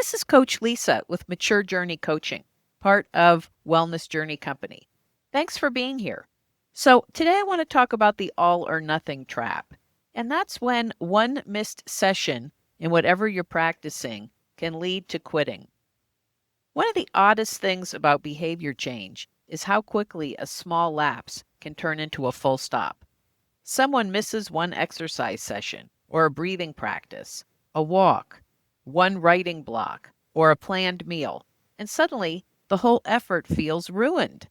This is Coach Lisa with Mature Journey Coaching, part of Wellness Journey Company. Thanks for being here. So, today I want to talk about the all or nothing trap. And that's when one missed session in whatever you're practicing can lead to quitting. One of the oddest things about behavior change is how quickly a small lapse can turn into a full stop. Someone misses one exercise session, or a breathing practice, a walk, one writing block, or a planned meal, and suddenly the whole effort feels ruined.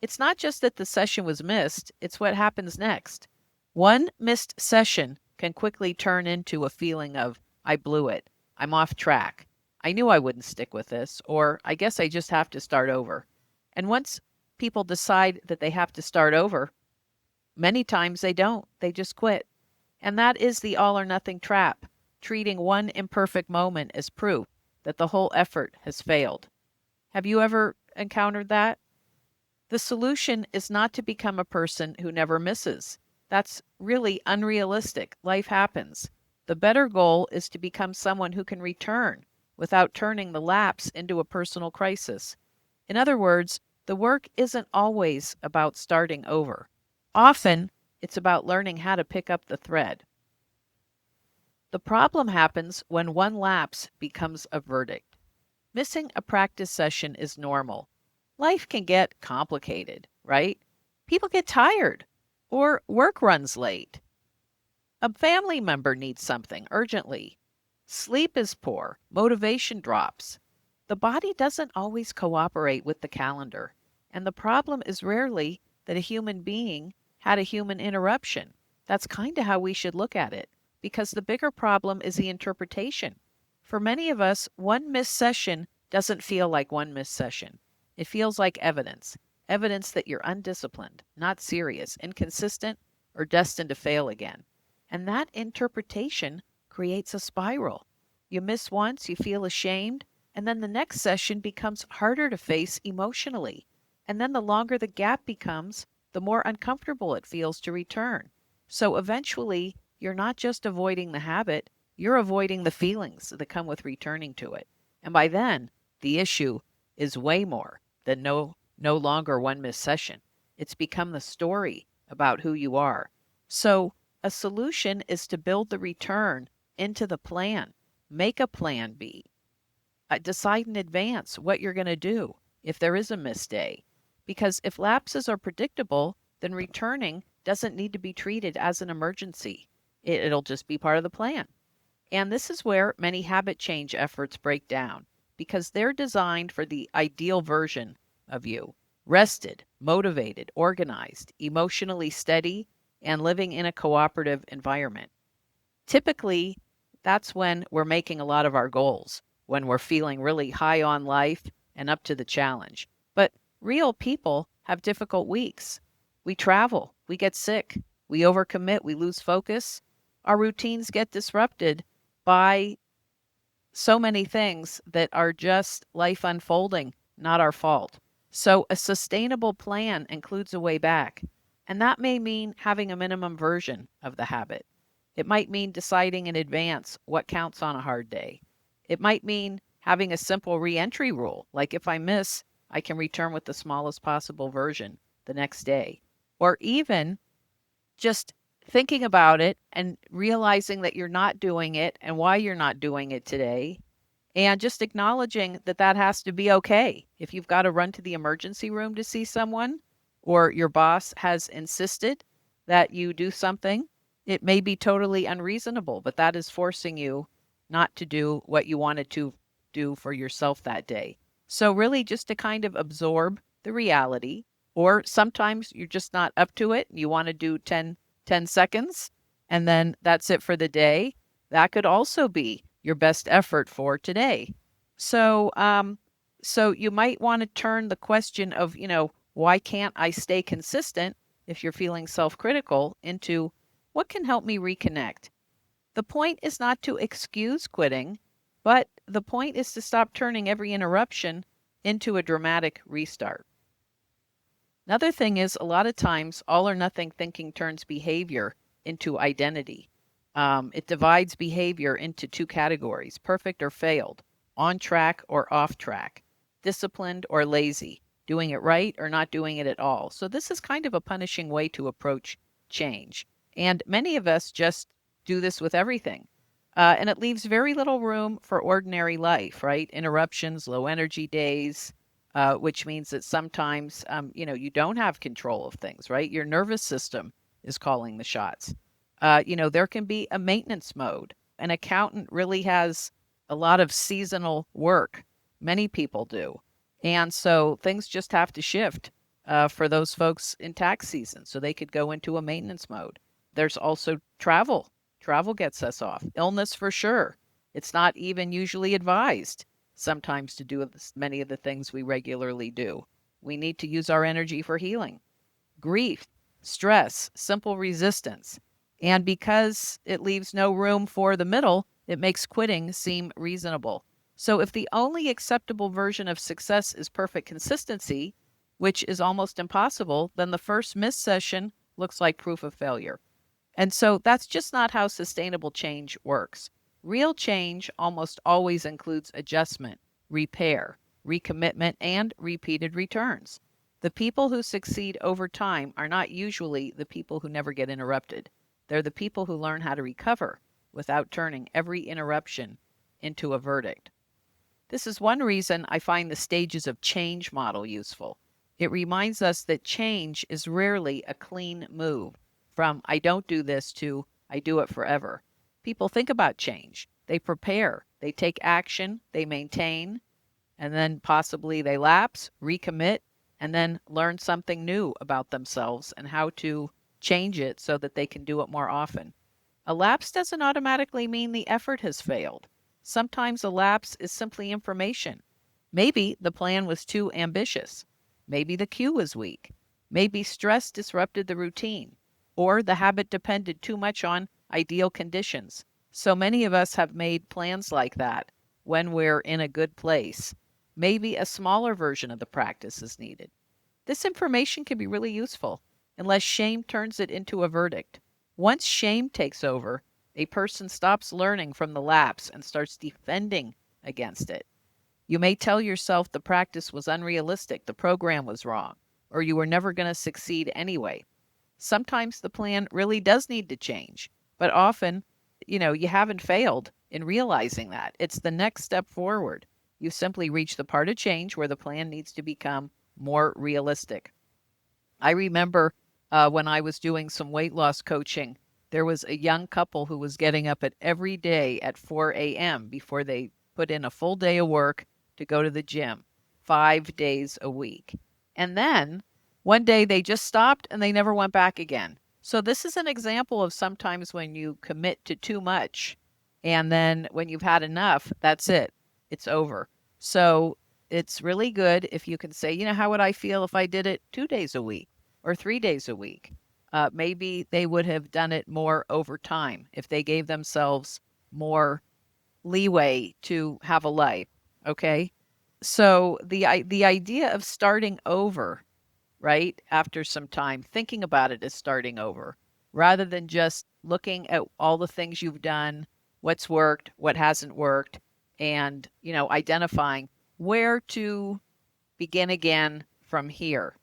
It's not just that the session was missed, it's what happens next. One missed session can quickly turn into a feeling of, I blew it, I'm off track, I knew I wouldn't stick with this, or I guess I just have to start over. And once people decide that they have to start over, many times they don't, they just quit. And that is the all or nothing trap, treating one imperfect moment as proof that the whole effort has failed. Have you ever encountered that? The solution is not to become a person who never misses. That's really unrealistic. Life happens. The better goal is to become someone who can return without turning the lapse into a personal crisis. In other words, the work isn't always about starting over. Often, it's about learning how to pick up the thread. The problem happens when one lapse becomes a verdict. Missing a practice session is normal. Life can get complicated, right? People get tired, or work runs late. A family member needs something urgently. Sleep is poor, motivation drops. The body doesn't always cooperate with the calendar, and the problem is rarely that a human being had a human interruption. That's kind of how we should look at it, because the bigger problem is the interpretation. For many of us, one missed session doesn't feel like one missed session. It feels like evidence, evidence that you're undisciplined, not serious, inconsistent, or destined to fail again. And that interpretation creates a spiral. You miss once, you feel ashamed, and then the next session becomes harder to face emotionally. And then the longer the gap becomes, the more uncomfortable it feels to return. So eventually, you're not just avoiding the habit, you're avoiding the feelings that come with returning to it. And by then, the issue is way more than no longer one missed session. It's become the story about who you are. So a solution is to build the return into the plan. Make a plan B. Decide in advance what you're going to do if there is a missed day. Because if lapses are predictable, then returning doesn't need to be treated as an emergency. It'll just be part of the plan. And this is where many habit change efforts break down because they're designed for the ideal version of you: rested, motivated, organized, emotionally steady, and living in a cooperative environment. Typically, that's when we're making a lot of our goals, when we're feeling really high on life and up to the challenge. But real people have difficult weeks. We travel, we get sick, we overcommit, we lose focus. Our routines get disrupted by so many things that are just life unfolding, not our fault. So a sustainable plan includes a way back, and that may mean having a minimum version of the habit. It might mean deciding in advance what counts on a hard day. It might mean having a simple reentry rule, like if I miss, I can return with the smallest possible version the next day. Or even just thinking about it and realizing that you're not doing it and why you're not doing it today, and just acknowledging that that has to be okay. If you've got to run to the emergency room to see someone, or your boss has insisted that you do something, it may be totally unreasonable, but that is forcing you not to do what you wanted to do for yourself that day. So really just to kind of absorb the reality, or sometimes you're just not up to it. You want to do 10 seconds, and then that's it for the day. That could also be your best effort for today. So, so you might want to turn the question of, why can't I stay consistent if you're feeling self-critical into what can help me reconnect? The point is not to excuse quitting, but the point is to stop turning every interruption into a dramatic restart. Another thing is, a lot of times, all or nothing thinking turns behavior into identity. It divides behavior into two categories: perfect or failed. on track or off track, disciplined or lazy, doing it right or not doing it at all. So this is kind of a punishing way to approach change. And many of us just do this with everything. And it leaves very little room for ordinary life, right? Interruptions, low energy days, which means that sometimes, you don't have control of things, right? Your nervous system is calling the shots. There can be a maintenance mode. An accountant really has a lot of seasonal work. Many people do. And so things just have to shift for those folks in tax season so they could go into a maintenance mode. There's also travel. Travel gets us off. Illness for sure. It's not even usually advised sometimes to do many of the things we regularly do. We need to use our energy for healing. Grief, stress, simple resistance. And because it leaves no room for the middle, it makes quitting seem reasonable. So if the only acceptable version of success is perfect consistency, which is almost impossible, then the first missed session looks like proof of failure. And so that's just not how sustainable change works. Real change almost always includes adjustment, repair, recommitment, and repeated returns. The people who succeed over time are not usually the people who never get interrupted. They're the people who learn how to recover without turning every interruption into a verdict. This is one reason I find the stages of change model useful. It reminds us that change is rarely a clean move from I don't do this to I do it forever. People think about change. They prepare, they take action, they maintain, and then possibly they lapse, recommit, and then learn something new about themselves and how to change it so that they can do it more often. A lapse doesn't automatically mean the effort has failed. Sometimes a lapse is simply information. Maybe the plan was too ambitious. Maybe the cue was weak. Maybe stress disrupted the routine, or the habit depended too much on ideal conditions. So many of us have made plans like that when we're in a good place. Maybe a smaller version of the practice is needed. This information can be really useful unless shame turns it into a verdict. Once shame takes over, a person stops learning from the lapse and starts defending against it. You may tell yourself the practice was unrealistic, the program was wrong, or you were never going to succeed anyway. Sometimes the plan really does need to change, but often, you haven't failed in realizing that. It's the next step forward. You simply reach the part of change where the plan needs to become more realistic. I remember when I was doing some weight loss coaching, there was a young couple who was getting up every day at 4 a.m. before they put in a full day of work to go to the gym, 5 days a week. And then one day they just stopped and they never went back again. So this is an example of sometimes when you commit to too much and then when you've had enough, that's it. It's over. So it's really good if you can say, how would I feel if I did it 2 days a week or 3 days a week? Maybe they would have done it more over time if they gave themselves more leeway to have a life. Okay. So the idea of starting over, right, after some time, thinking about it as starting over, rather than just looking at all the things you've done, what's worked, what hasn't worked, and, identifying where to begin again from here.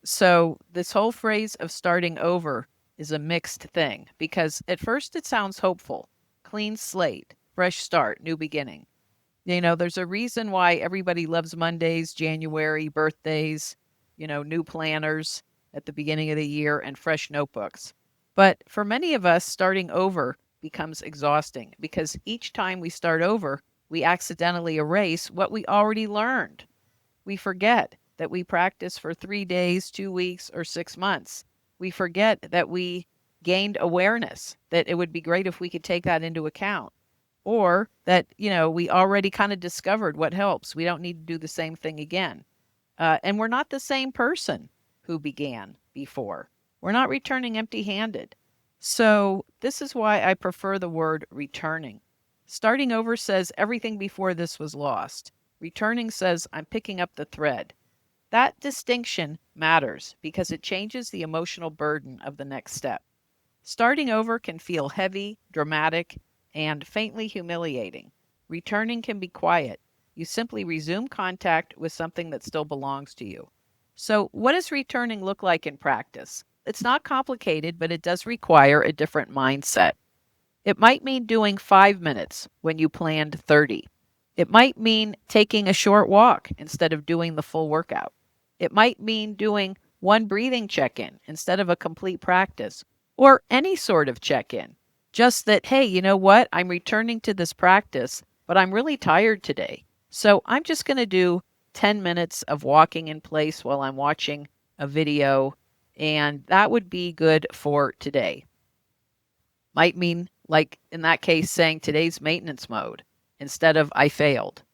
So this whole phrase of starting over is a mixed thing because at first it sounds hopeful, clean slate, fresh start, new beginning. There's a reason why everybody loves Mondays, January, birthdays, new planners at the beginning of the year and fresh notebooks. But for many of us, starting over becomes exhausting because each time we start over, we accidentally erase what we already learned. We forget that we practice for 3 days, 2 weeks, or 6 months. We forget that we gained awareness, that it would be great if we could take that into account. Or that, we already kind of discovered what helps. We don't need to do the same thing again. And we're not the same person who began before. We're not returning empty-handed. So this is why I prefer the word returning. Starting over says everything before this was lost. Returning says I'm picking up the thread. That distinction matters because it changes the emotional burden of the next step. Starting over can feel heavy, dramatic, and faintly humiliating. Returning can be quiet, You simply resume contact with something that still belongs to you. So, what does returning look like in practice? It's not complicated, but it does require a different mindset. It might mean doing 5 minutes when you planned 30. It might mean taking a short walk instead of doing the full workout. It might mean doing one breathing check in instead of a complete practice, or any sort of check in. Just that, hey, you know what? I'm returning to this practice, but I'm really tired today. So I'm just going to do 10 minutes of walking in place while I'm watching a video, and that would be good for today. Might mean, like in that case, saying today's maintenance mode instead of I failed.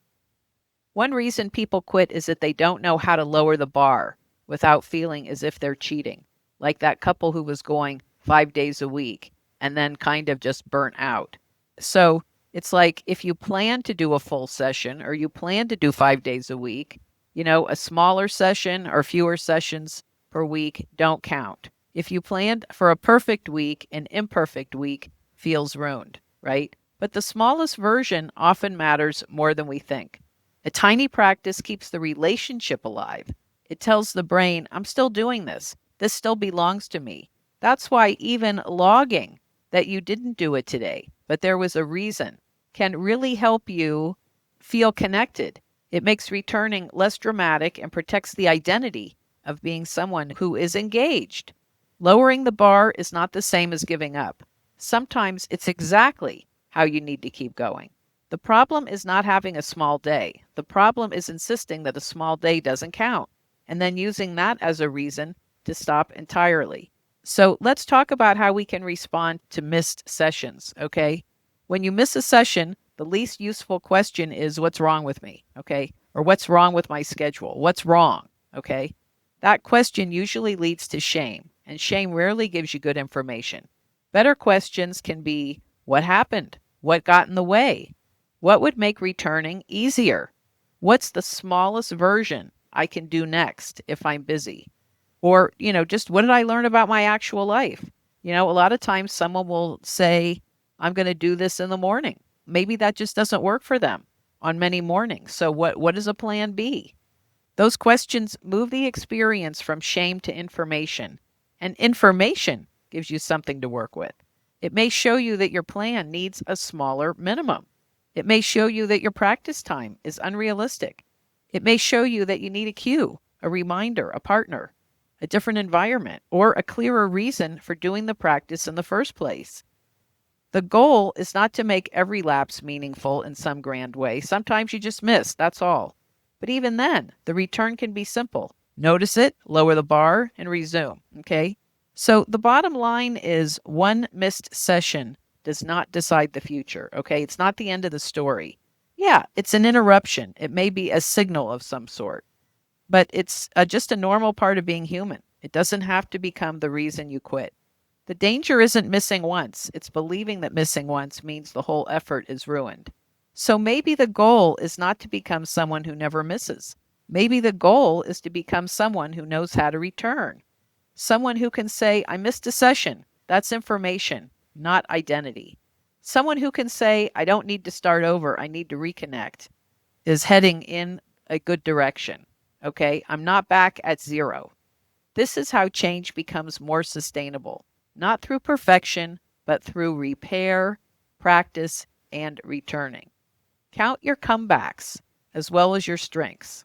One reason people quit is that they don't know how to lower the bar without feeling as if they're cheating, like that couple who was going 5 days a week and then kind of just burnt out. So it's like if you plan to do a full session or you plan to do 5 days a week, a smaller session or fewer sessions per week don't count. If you planned for a perfect week, an imperfect week feels ruined, right? But the smallest version often matters more than we think. A tiny practice keeps the relationship alive. It tells the brain, I'm still doing this. This still belongs to me. That's why even logging that you didn't do it today, but there was a reason, can really help you feel connected. It makes returning less dramatic and protects the identity of being someone who is engaged. Lowering the bar is not the same as giving up. Sometimes it's exactly how you need to keep going. The problem is not having a small day. The problem is insisting that a small day doesn't count, and then using that as a reason to stop entirely. So let's talk about how we can respond to missed sessions, okay? When you miss a session, the least useful question is, what's wrong with me, okay? Or what's wrong with my schedule? What's wrong, okay? That question usually leads to shame, and shame rarely gives you good information. Better questions can be, what happened? What got in the way? What would make returning easier? What's the smallest version I can do next if I'm busy? Or, just what did I learn about my actual life? A lot of times someone will say, I'm going to do this in the morning. Maybe that just doesn't work for them on many mornings. So what is a plan B? Those questions move the experience from shame to information. And information gives you something to work with. It may show you that your plan needs a smaller minimum. It may show you that your practice time is unrealistic. It may show you that you need a cue, a reminder, a partner, a different environment, or a clearer reason for doing the practice in the first place. The goal is not to make every lapse meaningful in some grand way. Sometimes you just miss, that's all. But even then, the return can be simple. Notice it, lower the bar, and resume, okay? So the bottom line is one missed session does not decide the future, okay? It's not the end of the story. Yeah, it's an interruption. It may be a signal of some sort, but it's just a normal part of being human. It doesn't have to become the reason you quit. The danger isn't missing once. It's believing that missing once means the whole effort is ruined. So maybe the goal is not to become someone who never misses. Maybe the goal is to become someone who knows how to return. Someone who can say, I missed a session. That's information, not identity. Someone who can say, I don't need to start over. I need to reconnect, is heading in a good direction. Okay, I'm not back at zero. This is how change becomes more sustainable, not through perfection, but through repair, practice, and returning. Count your comebacks as well as your strengths.